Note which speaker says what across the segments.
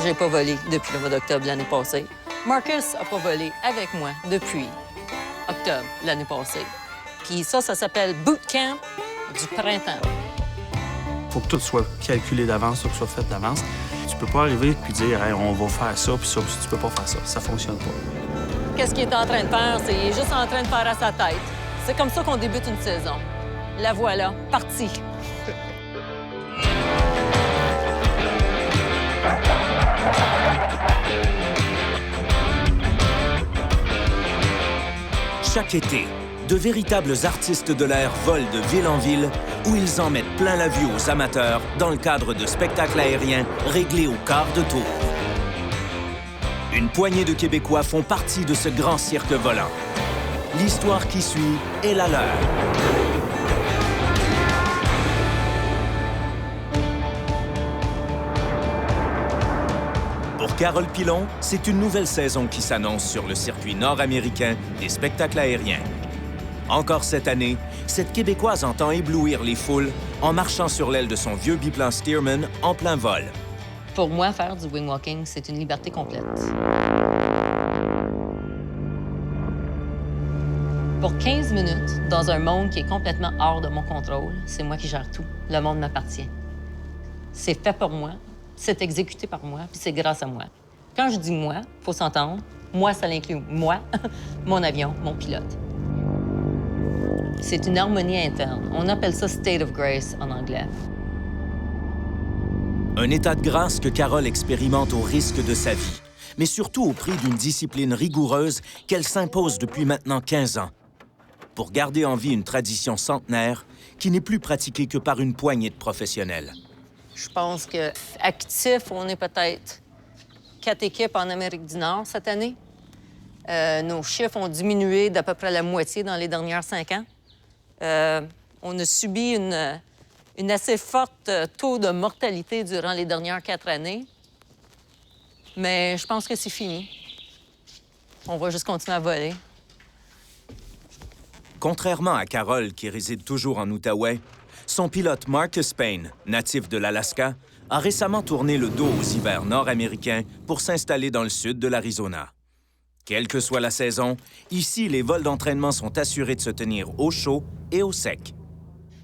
Speaker 1: j'ai pas volé depuis le mois d'octobre l'année passée. Marcus a pas volé avec moi depuis octobre l'année passée. Puis ça s'appelle Bootcamp du printemps.
Speaker 2: Faut que tout soit calculé d'avance, tout soit fait d'avance. Tu peux pas arriver et dire hey, on va faire ça, puis ça, puis tu peux pas faire ça. Ça fonctionne pas.
Speaker 1: Qu'est-ce qu'il est en train de faire? C'est qu'il est juste en train de faire à sa tête. C'est comme ça qu'on débute une saison. La voilà, partie.
Speaker 3: Chaque été, de véritables artistes de l'air volent de ville en ville où ils en mettent plein la vue aux amateurs dans le cadre de spectacles aériens réglés au quart de tour. Une poignée de Québécois font partie de ce grand cirque volant. L'histoire qui suit est la leur. Pour Carole Pilon, c'est une nouvelle saison qui s'annonce sur le circuit nord-américain des spectacles aériens. Encore cette année, cette Québécoise entend éblouir les foules en marchant sur l'aile de son vieux biplan Stearman en plein vol.
Speaker 1: Pour moi, faire du wing walking, c'est une liberté complète. Pour 15 minutes, dans un monde qui est complètement hors de mon contrôle, c'est moi qui gère tout. Le monde m'appartient. C'est fait pour moi, c'est exécuté par moi, puis c'est grâce à moi. Quand je dis moi, faut s'entendre, moi, ça l'inclut moi, mon avion, mon pilote. C'est une harmonie interne. On appelle ça « state of grace » en anglais.
Speaker 3: Un état de grâce que Carole expérimente au risque de sa vie, mais surtout au prix d'une discipline rigoureuse qu'elle s'impose depuis maintenant 15 ans, pour garder en vie une tradition centenaire qui n'est plus pratiquée que par une poignée de professionnels.
Speaker 1: Je pense qu'actifs, on est peut-être 4 équipes en Amérique du Nord cette année. Nos chiffres ont diminué d'à peu près la moitié dans les dernières 5 ans. On a subi une assez forte taux de mortalité durant les dernières 4 années. Mais je pense que c'est fini. On va juste continuer à voler.
Speaker 3: Contrairement à Carole, qui réside toujours en Outaouais, son pilote Marcus Payne, natif de l'Alaska, a récemment tourné le dos aux hivers nord-américains pour s'installer dans le sud de l'Arizona. Quelle que soit la saison, ici, les vols d'entraînement sont assurés de se tenir au chaud et au sec.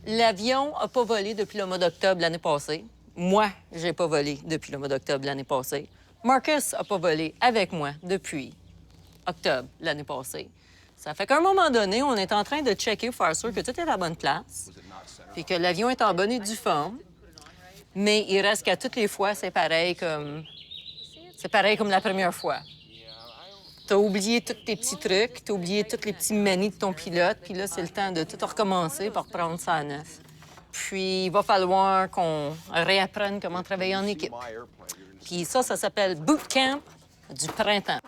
Speaker 1: L'avion n'a pas volé depuis le mois d'octobre l'année passée. Moi, j'ai pas volé depuis le mois d'octobre l'année passée. Marcus n'a pas volé avec moi depuis octobre l'année passée. Ça fait qu'à un moment donné, on est en train de checker pour faire sûr que tout est à la bonne place, puis que l'avion est en bonne et due forme. Mais il reste qu'à toutes les fois, c'est pareil comme la première fois. T'as oublié tous tes petits trucs, t'as oublié tous les petits manies de ton pilote, puis là, c'est le temps de tout recommencer pour reprendre ça à neuf. Puis il va falloir qu'on réapprenne comment travailler en équipe. Puis ça s'appelle Bootcamp du printemps.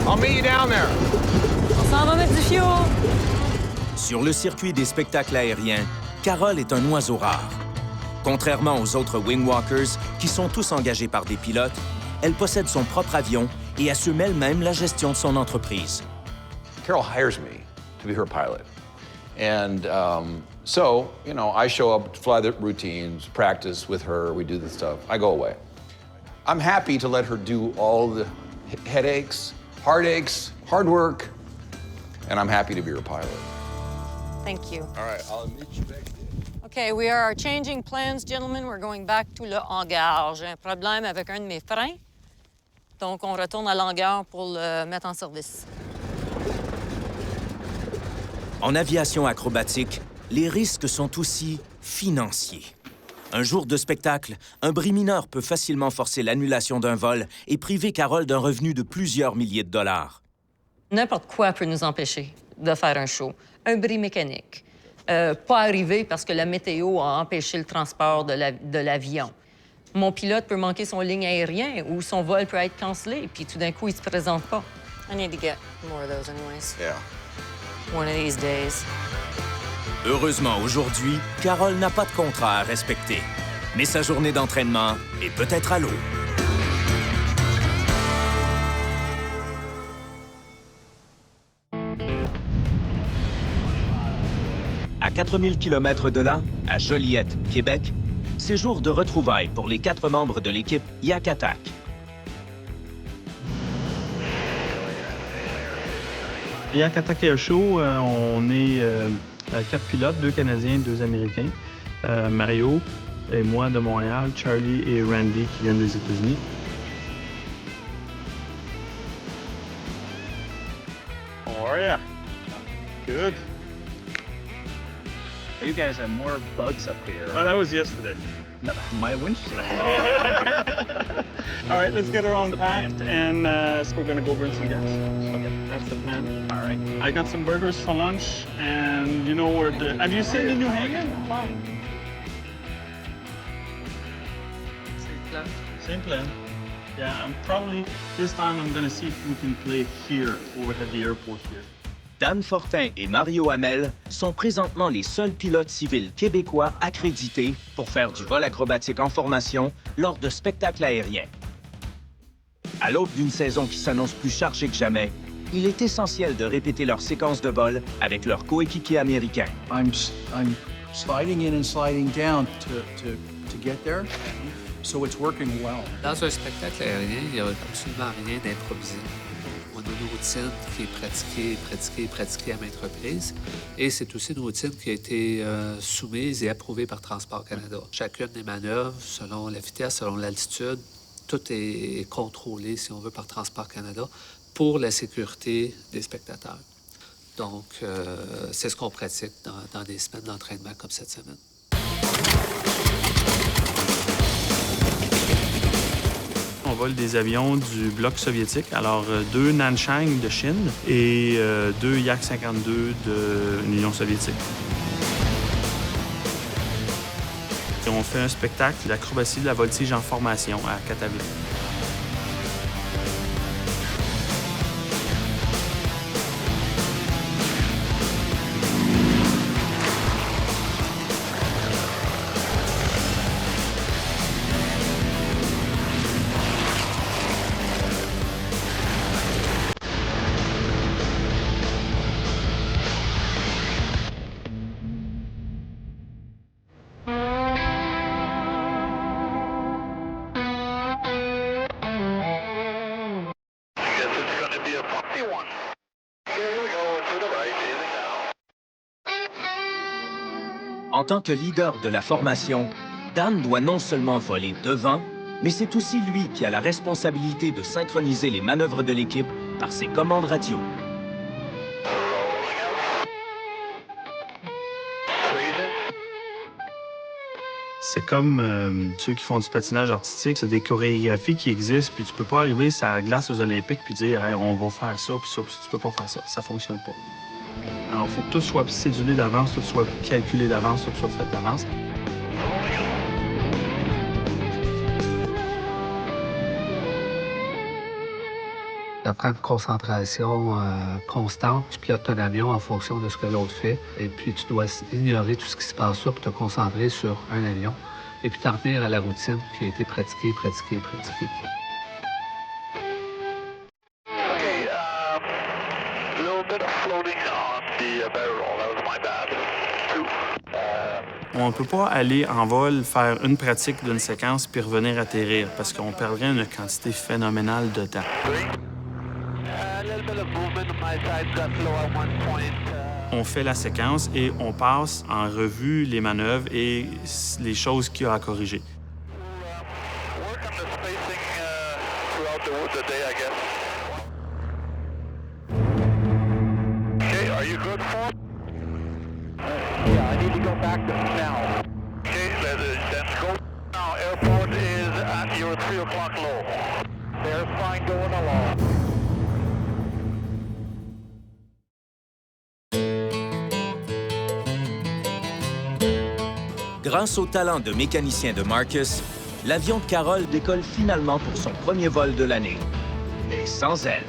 Speaker 4: I'll meet you down there.
Speaker 1: On s'en va mettre du fioul!
Speaker 3: Sur le circuit des spectacles aériens, Carole est un oiseau rare. Contrairement aux autres wingwalkers, qui sont tous engagés par des pilotes, elle possède son propre avion et assume elle-même la gestion de son entreprise.
Speaker 4: Carol hires me to be her pilot. And so, you know, I show up, fly the routines, practice with her, we do the stuff. I go away. I'm happy to let her do all the headaches, heartaches, hard work, and I'm happy to be her pilot.
Speaker 1: Thank you.
Speaker 4: All right, I'll meet you back there.
Speaker 1: OK, we are changing plans, gentlemen. We're going back to le hangar. J'ai un problème avec un de mes freins. Donc, on retourne à l'hangar pour le mettre en service.
Speaker 3: En aviation acrobatique, les risques sont aussi financiers. Un jour de spectacle, un bris mineur peut facilement forcer l'annulation d'un vol et priver Carole d'un revenu de plusieurs milliers de dollars.
Speaker 1: N'importe quoi peut nous empêcher de faire un show. Un bris mécanique. Pas arrivé parce que la météo a empêché le transport de l'avion. Mon pilote peut manquer son ligne aérienne ou son vol peut être cancellé, puis tout d'un coup, il se présente pas. I need to get more of those anyways.
Speaker 4: Yeah.
Speaker 1: One of these days.
Speaker 3: Heureusement, aujourd'hui, Carole n'a pas de contrat à respecter. Mais sa journée d'entraînement est peut-être à l'eau. 4000 km de là, à Joliette, Québec, c'est jour de retrouvailles pour les 4 membres de l'équipe Yak Attack.
Speaker 2: Yak Attack Air Show, on est 4 pilotes, 2 Canadiens, 2 Américains. Mario et moi de Montréal, Charlie et Randy qui viennent des États-Unis. How are ya? Good.
Speaker 5: You guys have more bugs up here.
Speaker 2: Oh, that was yesterday.
Speaker 5: No, my windshield.
Speaker 2: All right, let's get her on packed and so we're gonna go bring some gas. Okay, that's the plan.
Speaker 5: All right.
Speaker 2: I got some burgers for lunch and you know where the... Have you seen the new hangar? Same plan. Yeah, I'm probably, this time I'm gonna see if we can play here or at the airport here.
Speaker 3: Dan Fortin et Mario Hamel sont présentement les seuls pilotes civils québécois accrédités pour faire du vol acrobatique en formation lors de spectacles aériens. À l'aube d'une saison qui s'annonce plus chargée que jamais, il est essentiel de répéter leur séquence de vol avec leurs coéquipiers américains.
Speaker 6: I'm sliding in and sliding down to get there, so it's working well.
Speaker 7: Dans un spectacle aérien, il n'y a absolument rien d'improvisé. On a une routine qui est pratiquée à maintes reprises. Et c'est aussi une routine qui a été soumise et approuvée par Transport Canada. Chacune des manœuvres, selon la vitesse, selon l'altitude, tout est contrôlé, si on veut, par Transport Canada pour la sécurité des spectateurs. Donc, c'est ce qu'on pratique dans des semaines d'entraînement comme cette semaine.
Speaker 2: On vole des avions du bloc soviétique, alors 2 Nanchang de Chine et 2 Yak-52 de l'Union soviétique. Et on fait un spectacle d'acrobatie de la voltige en formation à Katowice.
Speaker 3: En tant que leader de la formation, Dan doit non seulement voler devant, mais c'est aussi lui qui a la responsabilité de synchroniser les manœuvres de l'équipe par ses commandes radio.
Speaker 2: C'est comme ceux qui font du patinage artistique, c'est des chorégraphies qui existent, puis tu peux pas arriver sur la glace aux Olympiques puis dire hey, on va faire ça, puis tu peux pas faire ça. Ça fonctionne pas. Alors, il faut que tout soit cédulé d'avance, tout soit calculé d'avance, tout soit fait d'avance.
Speaker 8: Ça prend une concentration constante. Tu pilotes ton avion en fonction de ce que l'autre fait. Et puis, tu dois ignorer tout ce qui se passe là pour te concentrer sur un avion. Et puis, t'en tenir à la routine qui a été pratiquée.
Speaker 2: On ne peut pas aller en vol, faire une pratique d'une séquence puis revenir atterrir parce qu'on perdrait une quantité phénoménale de temps. On fait la séquence et on passe en revue les manœuvres et les choses qu'il y a à corriger.
Speaker 3: Grâce au talent de mécanicien de Marcus, l'avion de Carole décolle finalement pour son premier vol de l'année. Et sans elle.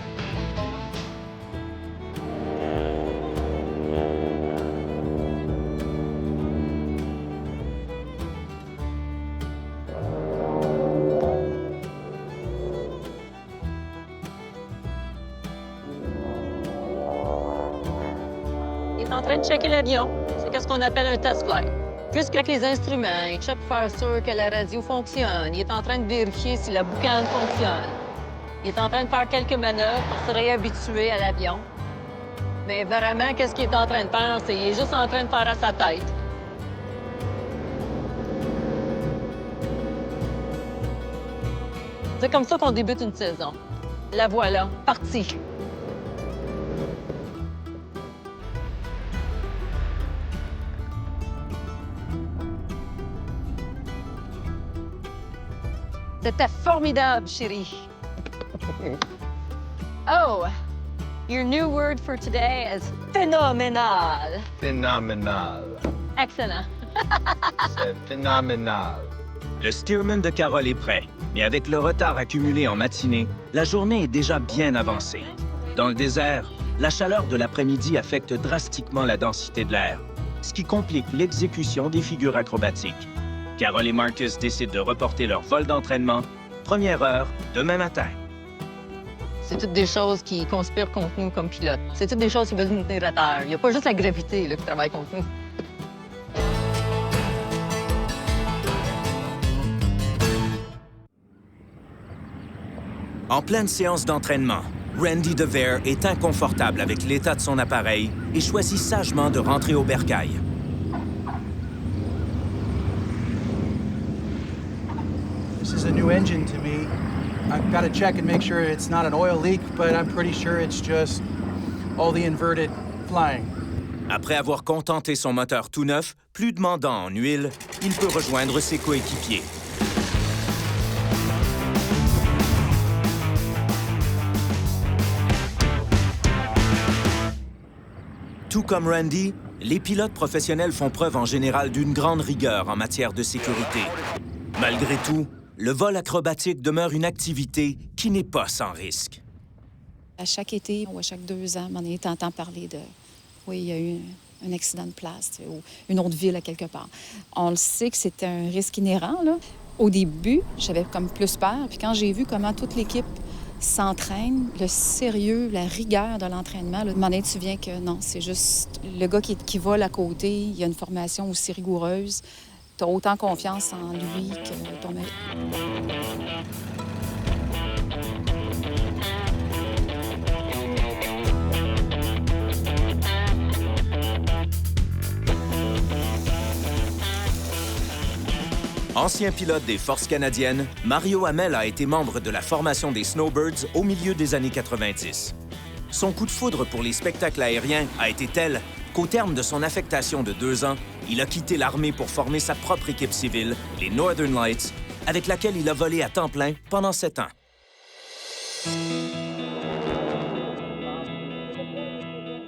Speaker 1: en train de checker l'avion. C'est ce qu'on appelle un test flight. Juste avec les instruments, il check pour faire sûr que la radio fonctionne. Il est en train de vérifier si la boucane fonctionne. Il est en train de faire quelques manœuvres pour se réhabituer à l'avion. Mais vraiment, qu'est-ce qu'il est en train de faire? C'est qu'il est juste en train de faire à sa tête. C'est comme ça qu'on débute une saison. La voilà, partie. C'était formidable, chérie. Oh, your new word for today is phénoménal.
Speaker 9: Phénoménal.
Speaker 1: Excellent.
Speaker 9: C'est phénoménal.
Speaker 3: Le Stearman de Carole est prêt, mais avec le retard accumulé en matinée, la journée est déjà bien avancée. Dans le désert, la chaleur de l'après-midi affecte drastiquement la densité de l'air, ce qui complique l'exécution des figures acrobatiques. Carole et Marcus décident de reporter leur vol d'entraînement. Première heure, demain matin.
Speaker 1: C'est toutes des choses qui conspirent contre nous comme pilotes. C'est toutes des choses qui veulent nous tenir à terre. Il n'y a pas juste la gravité là, qui travaille contre nous.
Speaker 3: En pleine séance d'entraînement, Randy DeVere est inconfortable avec l'état de son appareil et choisit sagement de rentrer au bercail.
Speaker 6: This is a new engine to me. I've got to check and make sure it's not an oil leak, but I'm pretty sure it's just all the inverted flying.
Speaker 3: Après avoir contenté son moteur tout neuf, plus demandant en huile, il peut rejoindre ses coéquipiers. Tout comme Randy, les pilotes professionnels font preuve en général d'une grande rigueur en matière de sécurité. Malgré tout, le vol acrobatique demeure une activité qui n'est pas sans risque.
Speaker 10: À chaque été ou à chaque 2 ans, on entend parler de... Oui, il y a eu un accident de place ou une autre ville à quelque part. On le sait que c'est un risque inhérent, là. Au début, j'avais comme plus peur. Puis quand j'ai vu comment toute l'équipe s'entraîne, le sérieux, la rigueur de l'entraînement, là, m'en tu viens que non, c'est juste le gars qui vole à côté, il a une formation aussi rigoureuse. Tu as autant confiance en lui que ton mari.
Speaker 3: Ancien pilote des Forces canadiennes, Mario Hamel a été membre de la formation des Snowbirds au milieu des années 90. Son coup de foudre pour les spectacles aériens a été tel qu'au terme de son affectation de 2 ans, il a quitté l'armée pour former sa propre équipe civile, les Northern Lights, avec laquelle il a volé à temps plein pendant 7 ans.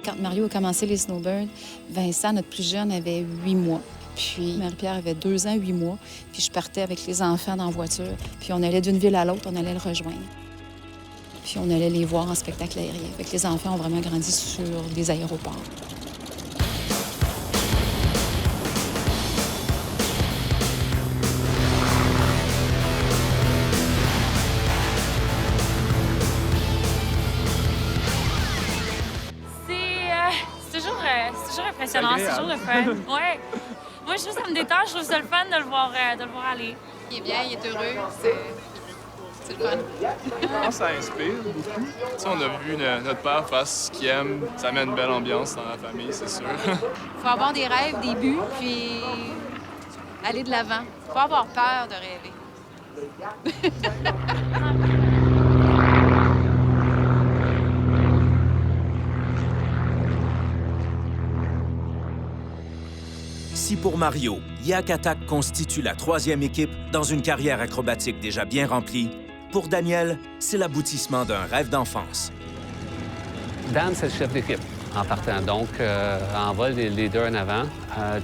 Speaker 10: Quand Mario a commencé les Snowbirds, Vincent, notre plus jeune, avait 8 mois. Puis Marie-Pierre avait 2 ans, 8 mois. Puis je partais avec les enfants dans la voiture. Puis on allait d'une ville à l'autre, on allait le rejoindre. Puis on allait les voir en spectacle aérien. Fait que les enfants ont vraiment grandi sur des aéroports.
Speaker 11: C'est toujours impressionnant, c'est toujours le fun. Ouais. Moi, je trouve que ça me détend, je trouve ça le fun de le voir aller.
Speaker 10: Il est bien, il est heureux, c'est le fun.
Speaker 12: Je pense que ça inspire beaucoup. Tu sais, on a vu notre père faire ce qu'il aime, ça met une belle ambiance dans la famille, c'est sûr.
Speaker 10: Il faut avoir des rêves, des buts, puis aller de l'avant. Il faut avoir peur de rêver.
Speaker 3: Si pour Mario, Yak Attack constitue la 3e équipe dans une carrière acrobatique déjà bien remplie, pour Daniel, c'est l'aboutissement d'un rêve d'enfance.
Speaker 7: Dan, c'est le chef d'équipe en partant. Donc, en vol, les 2 en avant.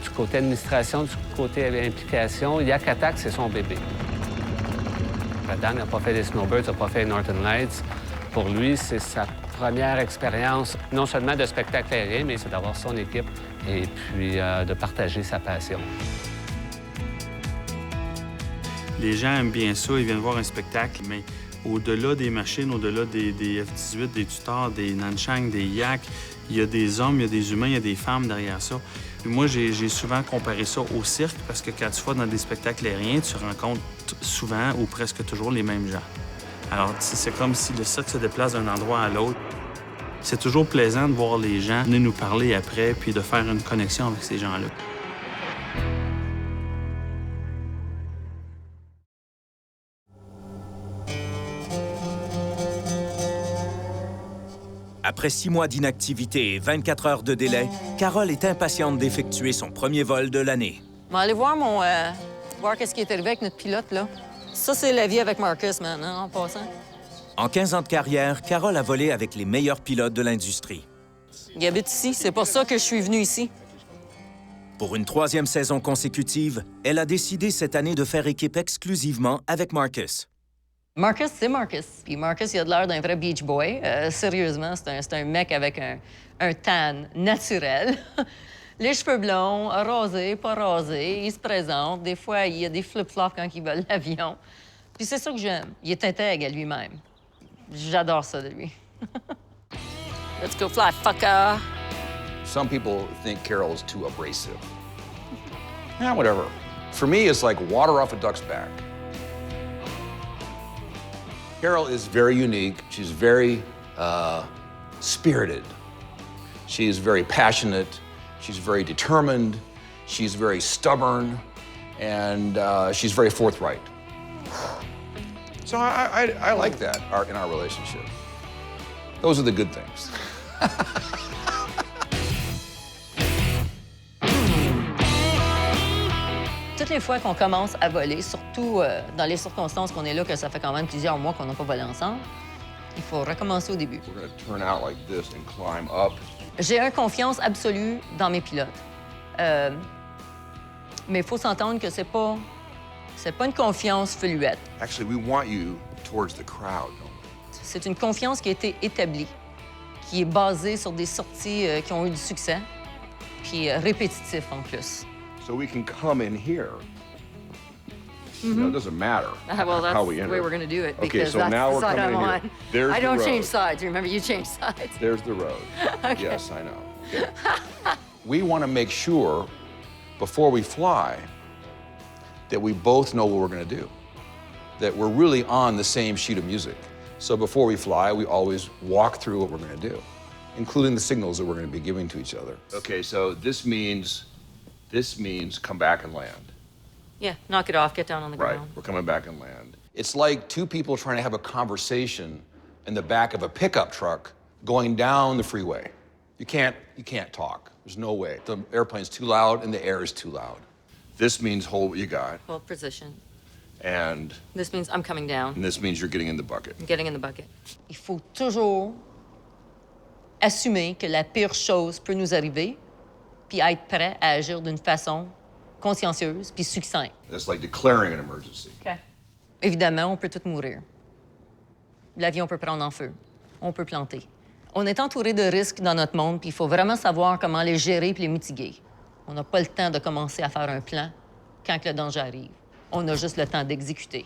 Speaker 7: Du côté administration, du côté implication, Yak Attack, c'est son bébé. Dan n'a pas fait des Snowbirds, n'a pas fait les Northern Lights. Pour lui, c'est sa première expérience, non seulement de spectacle aérien, mais c'est d'avoir son équipe et puis de partager sa passion.
Speaker 2: Les gens aiment bien ça, ils viennent voir un spectacle, mais Au-delà des machines, au-delà des F-18, des Tutor, des Nanchang, des Yak, il y a des hommes, il y a des humains, il y a des femmes derrière ça. Puis moi, j'ai souvent comparé ça au cirque parce que quand tu vas dans des spectacles aériens, tu rencontres souvent ou presque toujours les mêmes gens. Alors, c'est comme si le cirque se déplace d'un endroit à l'autre. C'est toujours plaisant de voir les gens venir nous parler après puis de faire une connexion avec ces gens-là.
Speaker 3: Après 6 mois d'inactivité et 24 heures de délai, Carole est impatiente d'effectuer son premier vol de l'année.
Speaker 1: On va aller voir voir qu'est-ce qui est arrivé avec notre pilote, là. Ça, c'est la vie avec Marcus, man, hein, en passant.
Speaker 3: En 15 ans de carrière, Carole a volé avec les meilleurs pilotes de l'industrie.
Speaker 1: Il habite ici. C'est pour ça que je suis venu ici.
Speaker 3: Pour une 3e saison consécutive, elle a décidé cette année de faire équipe exclusivement avec Marcus.
Speaker 1: Marcus, c'est Marcus. Puis Marcus, il a de l'air d'un vrai beach boy. Sérieusement, c'est un mec avec un tan naturel. Les cheveux blonds, rasés, pas rasés. Il se présente. Des fois, il y a des flip-flops quand il vole l'avion. Puis c'est ça que j'aime. Il est intègre à lui-même. J'adore ça de lui. Let's go fly, fucker!
Speaker 4: Some people think Carol is too abrasive. Yeah, whatever. For me, it's like water off a duck's back. Carol is very unique. She's very spirited. She's very passionate. She's very determined. She's very stubborn. And she's very forthright. So I like that in our relationship. Those are the good things.
Speaker 1: Toutes les fois qu'on commence à voler, surtout dans les circonstances qu'on est là, que ça fait quand même plusieurs mois qu'on n'a pas volé ensemble, il faut recommencer au début.
Speaker 4: We're gonna turn out like this and climb up.
Speaker 1: J'ai une confiance absolue dans mes pilotes. Mais il faut s'entendre que c'est pas une confiance fluette.
Speaker 4: Actually, we want you towards the crowd.
Speaker 1: C'est une confiance qui a été établie, qui est basée sur des sorties qui ont eu du succès, puis répétitif en plus.
Speaker 4: So we can come in here. You know, it doesn't matter
Speaker 1: Well, that's
Speaker 4: how we
Speaker 1: the
Speaker 4: enter.
Speaker 1: way we're going to do it,
Speaker 4: Okay,
Speaker 1: because
Speaker 4: so
Speaker 1: that's
Speaker 4: now
Speaker 1: the
Speaker 4: we're
Speaker 1: side
Speaker 4: coming
Speaker 1: I'm
Speaker 4: in
Speaker 1: on.
Speaker 4: here. There's
Speaker 1: I
Speaker 4: the
Speaker 1: don't
Speaker 4: road.
Speaker 1: change sides. Remember, you change sides.
Speaker 4: There's the road.
Speaker 1: Okay.
Speaker 4: Yes, I know. Okay. We want to make sure, before we fly, that we both know what we're going to do, that we're really on the same sheet of music. So before we fly, we always walk through what we're going to do, including the signals that we're going to be giving to each other. Okay, so this means come back and land.
Speaker 1: Yeah, knock it off, get down on the
Speaker 4: Right,
Speaker 1: ground.
Speaker 4: we're coming back and land. It's like two people trying to have a conversation in the back of a pickup truck going down the freeway. You can't talk. There's no way. The airplane's too loud and the air is too loud. This means hold what you got,
Speaker 1: Hold position.
Speaker 4: and
Speaker 1: This means I'm coming down.
Speaker 4: this means you're getting in the bucket.
Speaker 1: I'm getting in the bucket. Il faut toujours assumer que la pire chose peut nous arriver, puis être prêt à agir d'une façon consciencieuse puis succincte.
Speaker 4: That's like declaring an emergency.
Speaker 1: OK. Évidemment, on peut tout mourir. L'avion peut prendre en feu. On peut planter. On est entouré de risques dans notre monde, puis il faut vraiment savoir comment les gérer puis les mitiguer. On n'a pas le temps de commencer à faire un plan quand que le danger arrive. On a juste le temps d'exécuter.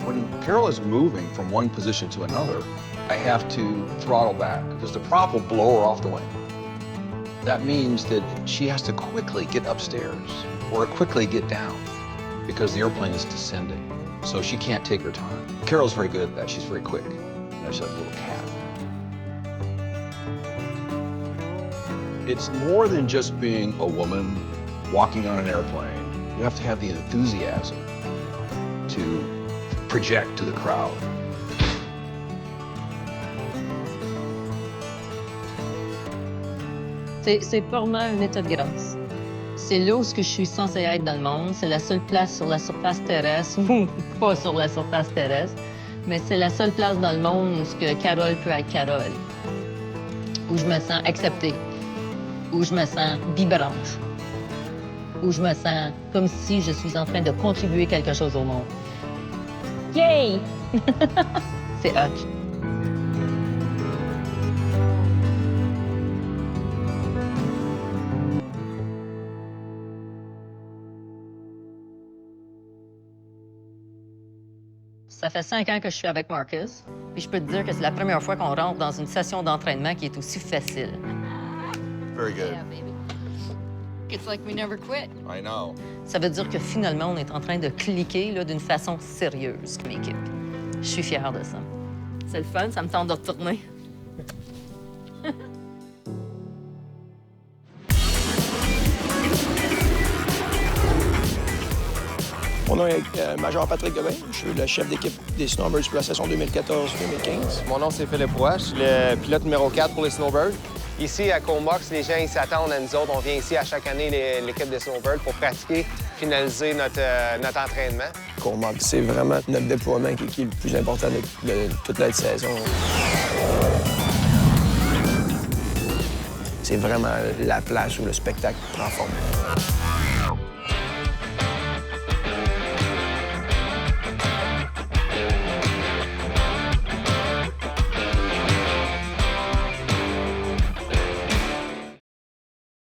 Speaker 4: When Carol is moving from one position to another, I have to throttle back because the prop will blow her off the wing. That means that she has to quickly get upstairs or quickly get down because the airplane is descending. So she can't take her time. Carol's very good at that. She's very quick. She's like a little cat. It's more than just being a woman walking on an airplane. You have to have the enthusiasm to project to the crowd.
Speaker 1: C'est purement un état de grâce. C'est là où je suis censée être dans le monde. C'est la seule place sur la surface terrestre, ou pas sur la surface terrestre, mais c'est la seule place dans le monde où Carole peut être Carole. Où je me sens acceptée. Où je me sens vibrante. Où je me sens comme si je suis en train de contribuer quelque chose au monde. Yay! C'est hot. Ça fait 5 ans que je suis avec Marcus, puis je peux te dire que c'est la première fois qu'on rentre dans une session d'entraînement qui est aussi facile.
Speaker 4: Very good.
Speaker 1: Yeah, baby. It's like we never quit.
Speaker 4: I know.
Speaker 1: Ça veut dire que finalement, on est en train de cliquer là, d'une façon sérieuse comme équipe. Je suis fière de ça. C'est le fun, ça me tente de retourner.
Speaker 13: Mon nom est Major Patrick Gobin. Je suis le chef d'équipe des Snowbirds pour la saison 2014-2015.
Speaker 14: Mon nom, c'est Philippe Roy. Je suis le pilote numéro 4 pour les Snowbirds. Ici, à Comox, les gens ils s'attendent à nous autres. On vient ici à chaque année, l'équipe des Snowbirds, pour pratiquer, finaliser notre entraînement.
Speaker 13: Comox, c'est vraiment notre déploiement qui est le plus important de toute la saison. C'est vraiment la place où le spectacle prend forme.